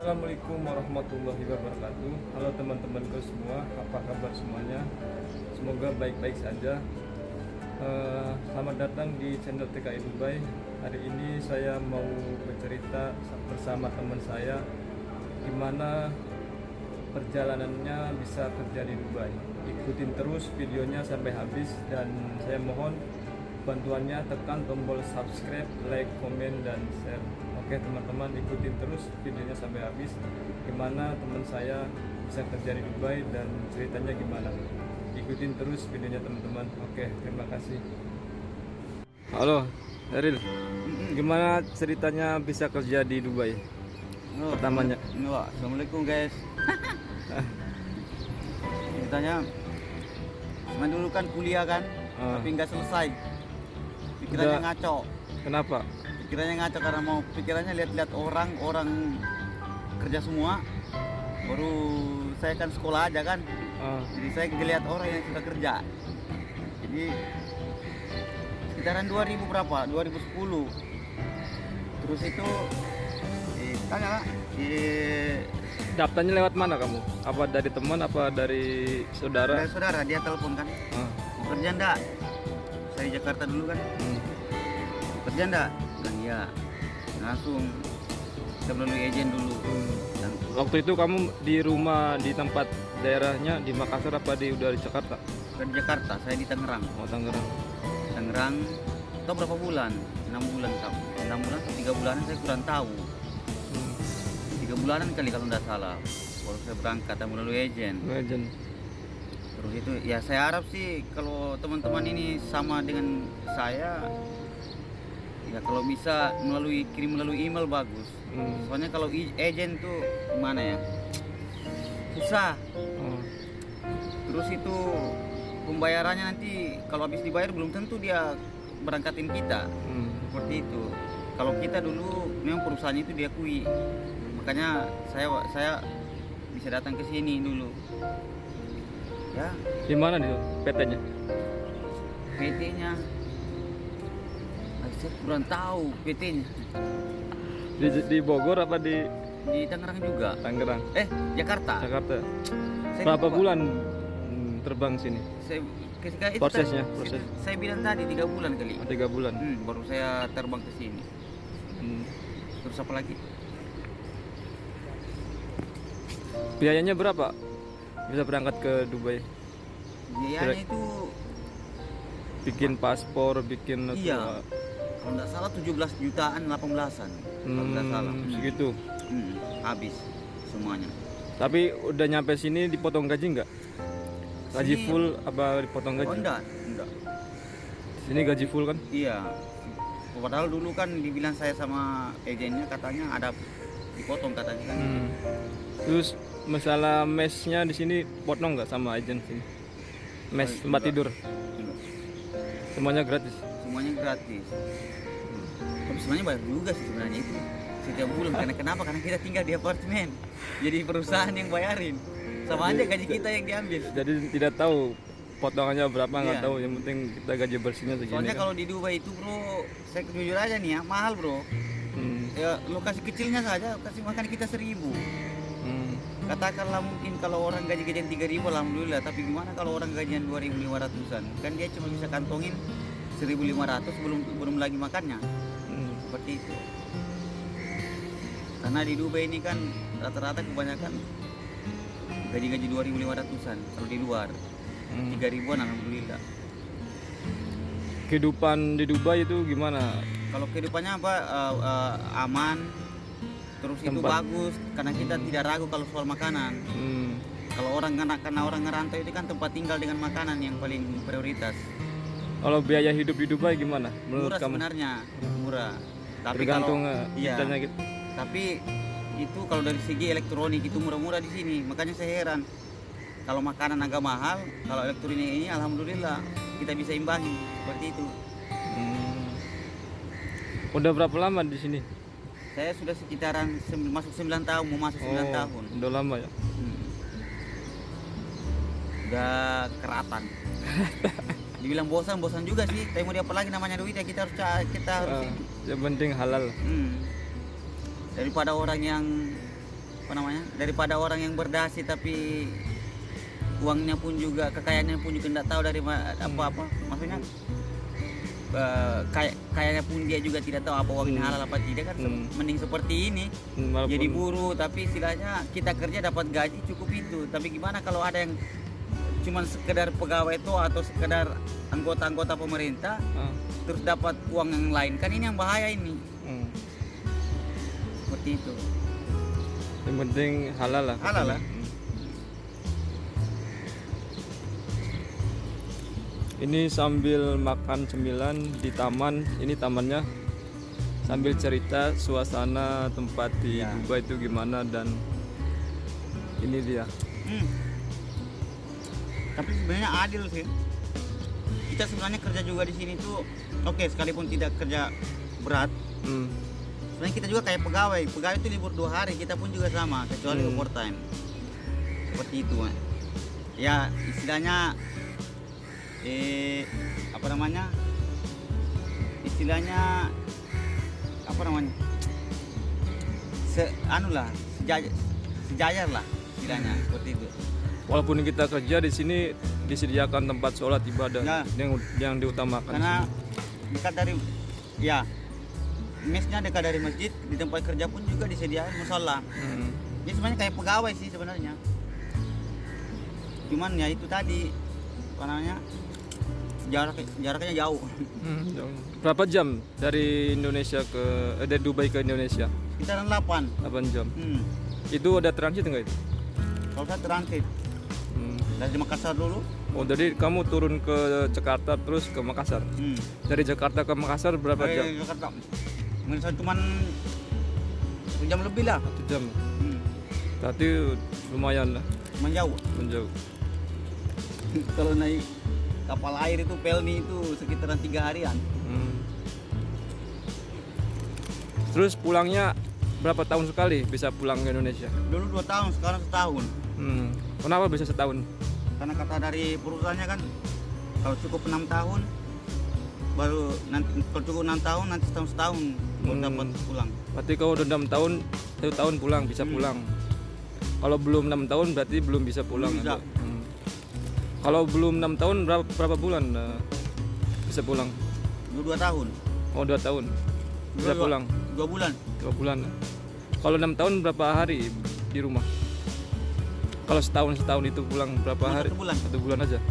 Assalamualaikum warahmatullahi wabarakatuh. Halo teman-temanku semua, apa kabar semuanya? Semoga baik-baik saja. Selamat datang di channel TKI Dubai. Hari ini saya mau bercerita bersama teman saya gimana perjalanannya bisa kerja di Dubai. Ikutin terus videonya sampai habis dan saya mohon bantuannya, tekan tombol subscribe, like, komen, dan share. Oke teman-teman, ikutin terus videonya sampai habis gimana teman saya bisa kerja di Dubai dan ceritanya gimana. Ikutin terus videonya teman-teman. Oke, terima kasih. Halo Eril, gimana ceritanya bisa kerja di Dubai? Pertamanya Assalamualaikum guys. Ceritanya cuman dulu kan kuliah kan, tapi nggak selesai. Pikirannya Udah. ngaco. Kenapa? Pikirannya ngaco karena mau pikirannya lihat-lihat orang kerja semua. Baru saya kan sekolah aja kan. Jadi saya ngeliat orang yang sudah kerja. Jadi sekitaran 2000 berapa? 2010. Terus itu tanya Daftarnya lewat mana kamu? Apa dari teman, apa dari saudara? dari saudara, dia telepon kan. Mau kerja enggak? Saya di Jakarta dulu kan. Kerja enggak? Bilang iya. Langsung kita melalui agen dulu. Dan Waktu itu kamu di rumah di tempat daerahnya di Makassar apa udah di Jakarta? bukan di Jakarta, saya di Tangerang. Oh, Tangerang. Tangerang, tahu berapa bulan? 6 bulan tahu. 6 bulan, 3 bulanan saya kurang tahu. 3 bulanan kali kalau tidak salah. Kalau saya berangkat melalui agen. Legend. Terus itu ya saya harap sih kalau teman-teman ini sama dengan saya, ya kalau bisa kirim melalui email bagus. Soalnya kalau agen tuh gimana ya, susah. Terus itu pembayarannya nanti kalau habis dibayar belum tentu dia berangkatin kita. Seperti itu. Kalau kita dulu memang perusahaannya itu diakui, makanya saya bisa datang ke sini dulu. Ya, Di mana itu PT-nya? PT-nya saya kurang tahu PT-nya. Di Bogor apa di Di Tangerang juga. Tangerang? Jakarta. Jakarta. Saya Berapa lupa. bulan terbang sini? Saya ketika itu Prosesnya, tadi, proses. saya bilang tadi 3 bulan kali. 3 bulan. Baru saya terbang ke sini. Terus apa lagi? Biayanya berapa? Bisa berangkat ke Dubai? Biayanya itu Bikin paspor, bikin iya. Kalau nggak salah 17 jutaan, 18-an. Kalau nggak salah. Segitu. Habis semuanya. Tapi udah nyampe sini dipotong gaji nggak? Gaji Sini- full apa dipotong gaji? Oh enggak. Sini gaji full kan? Iya. Padahal dulu kan dibilang saya sama agennya katanya ada dipotong katanya kan. Terus masalah mesnya di sini potong nggak sama agen sini? Mes Oh, tempat enggak. tidur Enggak. semuanya gratis. Semuanya gratis. Tapi sebenarnya banyak juga sih sebenarnya itu setiap bulan. Karena kenapa? Karena kita tinggal di apartemen. Jadi perusahaan yang bayarin. Sama aja gaji kita yang diambil. Jadi tidak tahu potongannya berapa, nggak Iya. tahu. Yang penting kita gaji bersihnya segini. Soalnya kan? kalau di Dubai itu bro, saya jujur aja nih ya, mahal bro. Ya lokasi kecilnya saja kasih makan kita 1.000. Katakanlah mungkin kalau orang gaji-gajian 3.000 alhamdulillah, tapi gimana kalau orang gajian 2.500-an? Kan dia cuma bisa kantongin 1.500 belum lagi makannya. Seperti itu. Karena di Dubai ini kan rata-rata kebanyakan gaji-gaji 2.500-an kalau di luar. 3.000-an alhamdulillah. Kehidupan di Dubai itu gimana? Kalau kehidupannya apa aman, terus itu Tempat. bagus karena kita tidak ragu kalau soal makanan. Kalau karena orang ngerantau itu kan tempat tinggal dengan makanan yang paling prioritas. Kalau biaya hidup di Dubai gimana menurut Murah kamu? sebenarnya, murah. Tapi Tergantung iya, kitanya gitu. tapi itu kalau dari segi elektronik itu murah-murah di sini. Makanya saya heran. Kalau makanan agak mahal, kalau elektronik ini alhamdulillah kita bisa imbangi seperti itu. Udah berapa lama di sini? Saya sudah sekitaran masuk 9 tahun, mau masuk 9 tahun. Udah lama ya. Udah keratan. Dibilang bosan juga sih. Tapi mau diapa lagi namanya duit ya kita harus ini. Yang penting halal. Daripada orang yang daripada orang yang berdasi tapi uangnya pun juga, kekayaannya pun juga tidak tahu dari apa-apa, maksudnya kayaknya pun dia juga tidak tahu apa uang ini halal apa tidak kan. Mending seperti ini, jadi buruh tapi istilahnya kita kerja dapat gaji cukup itu. Tapi gimana kalau ada yang cuman sekedar pegawai itu atau sekedar anggota-anggota pemerintah terus dapat uang yang lain, kan ini yang bahaya ini. Seperti itu. Yang penting halal lah. Halal lah. Ini sambil makan cemilan di taman, ini tamannya, sambil cerita suasana tempat di Dubai itu gimana, dan ini dia. Tapi sebenarnya adil sih. Kita sebenarnya kerja juga di sini tuh oke, sekalipun tidak kerja berat. Sebenarnya kita juga kayak pegawai itu libur 2 hari, kita pun juga sama kecuali overtime. Seperti itu, ya istilahnya sejajar lah istilahnya, seperti itu. Walaupun kita kerja di sini disediakan tempat sholat ibadah yang diutamakan. Karena dekat dari mesnya dekat dari masjid, di tempat kerja pun juga disediakan musola. Jadi sebenarnya kayak pegawai sih sebenarnya. Cuman ya itu tadi jaraknya jauh. Berapa jam dari dari Dubai ke Indonesia? Sekitaran 8 jam. Itu ada transit enggak itu? Kalau saya transit dari Makassar dulu. Oh, jadi kamu turun ke Jakarta terus ke Makassar. Dari Jakarta ke Makassar berapa jam? Jakarta cuman 1 jam lebih lah. 1 jam. Berarti lumayan lah. Menjauh. Kalau naik kapal air itu Pelni itu sekitaran 3 harian. Terus pulangnya berapa tahun sekali bisa pulang ke Indonesia? Dulu 2 tahun, sekarang setahun. Kenapa bisa setahun? Karena kata dari perusahaannya kan kalau cukup 6 tahun baru nanti, kalau cukup 6 tahun nanti setahun baru dapat pulang. Berarti kalau udah 6 tahun, 1 tahun pulang, bisa pulang. Kalau belum 6 tahun berarti belum bisa pulang. Belum bisa. Kalau belum 6 tahun berapa bulan bisa pulang? 2 tahun. Oh, 2 tahun. Bisa pulang. 2 bulan. 2 bulan. Kalau 6 tahun berapa hari di rumah? Kalau setahun itu pulang berapa hari? 1 bulan. 1 bulan aja.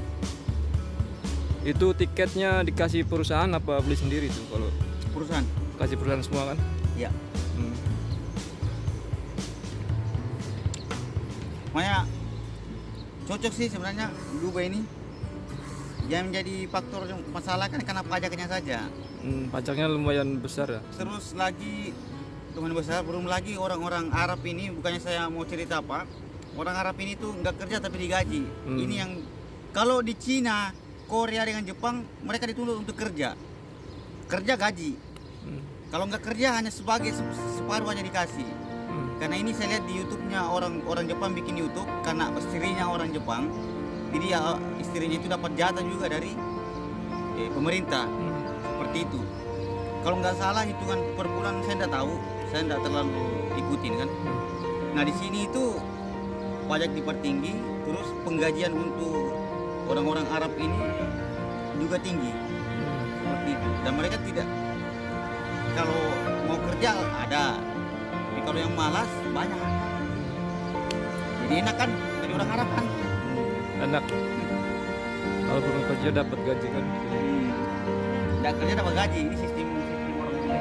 Itu tiketnya dikasih perusahaan apa beli sendiri tuh kalau? Perusahaan. Kasih perusahaan semua kan? Iya. Makanya cocok sih sebenarnya Dubai ini. Yang menjadi faktor masalah kan karena pajaknya saja. Pajaknya lumayan besar ya. Terus lagi lumayan besar, belum lagi orang-orang Arab ini, bukannya saya mau cerita apa, orang Arab ini tuh nggak kerja tapi digaji. Ini yang kalau di Cina, Korea dengan Jepang mereka dituntut untuk kerja gaji. Kalau nggak kerja hanya sebagai separuh hanya dikasih. Karena ini saya lihat di YouTube-nya orang Jepang bikin YouTube, karena istrinya orang Jepang, jadi ya istrinya itu dapat jatah juga dari pemerintah. Seperti itu. Kalau nggak salah hitungan per bulan saya nggak tahu, saya nggak terlalu ikutin kan. Nah di sini itu pajak dipertinggi, terus penggajian untuk orang-orang Arab ini juga tinggi. Seperti itu. Dan mereka tidak, kalau mau kerja ada, tapi kalau yang malas banyak. Jadi enak kan jadi orang Arab kan. Enak. Kalau belum kerja dapat gaji kan. Nggak kerja dapat gaji, ini sistem orang Bule.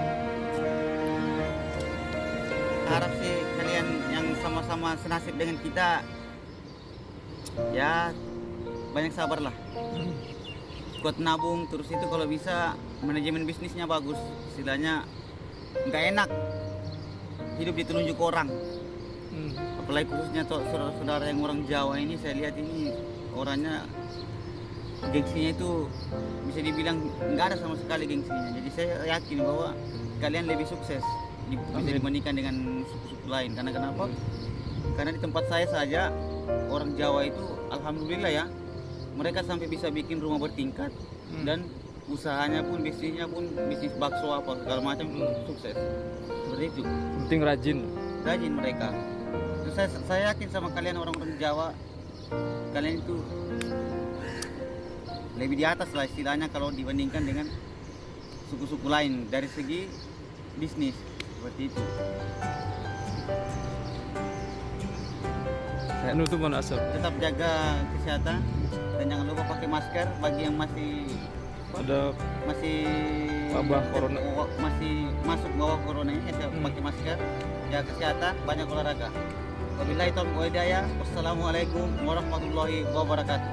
Harap sih kalian yang sama-sama senasib dengan kita ya banyak sabar lah. Kuat nabung, terus itu kalau bisa manajemen bisnisnya bagus. Istilahnya nggak enak hidup ditunjuk orang. Apalagi khususnya saudara-saudara yang orang Jawa ini, saya lihat ini orangnya gengsinya itu bisa dibilang nggak ada sama sekali gengsinya. Jadi saya yakin bahwa kalian lebih sukses bisa dibandingkan dengan suku-suku lain. Karena kenapa? Karena di tempat saya saja orang Jawa itu alhamdulillah ya, mereka sampai bisa bikin rumah bertingkat dan usahanya pun bisnisnya pun bisnis bakso apa segala macam itu sukses. Seperti itu. Penting rajin mereka. saya yakin sama kalian orang-orang Jawa, kalian itu lebih di atas lah istilahnya kalau dibandingkan dengan suku-suku lain dari segi bisnis seperti itu. Nutup mana asap? Tetap jaga kesehatan dan jangan lupa pakai masker bagi yang masih Ada wabah corona. masih masuk bawah corona ini, pakai masker, jaga kesehatan, banyak olahraga. Wabillahi taufiq wal hidayah. Wassalamualaikum warahmatullahi wabarakatuh.